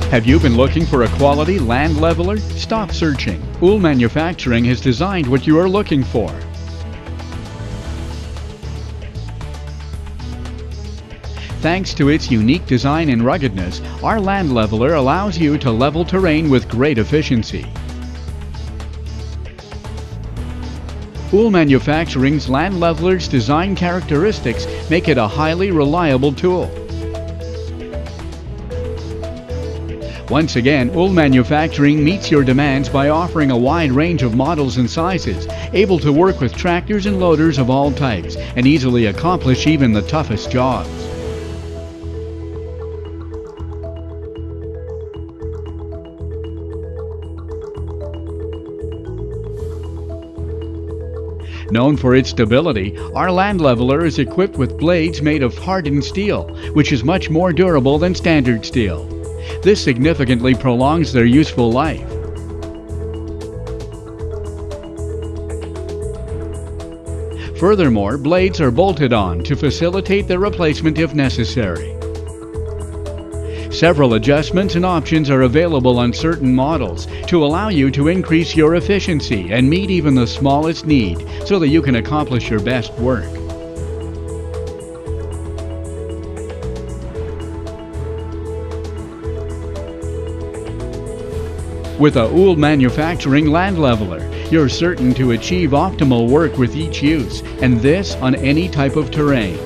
Have you been looking for a quality land leveler? Stop searching. Houle Manufacturing has designed what you are looking for. Thanks to its unique design and ruggedness, our land leveler allows you to level terrain with great efficiency. Houle Manufacturing's land leveler's design characteristics make it a highly reliable tool. Once again, Houle Manufacturing meets your demands by offering a wide range of models and sizes, able to work with tractors and loaders of all types, and easily accomplish even the toughest jobs. Known for its stability, our land leveler is equipped with blades made of hardened steel, which is much more durable than standard steel. This significantly prolongs their useful life. Furthermore, blades are bolted on to facilitate their replacement if necessary. Several adjustments and options are available on certain models to allow you to increase your efficiency and meet even the smallest need so that you can accomplish your best work. With a Houle Manufacturing land leveler, you're certain to achieve optimal work with each use, and this on any type of terrain.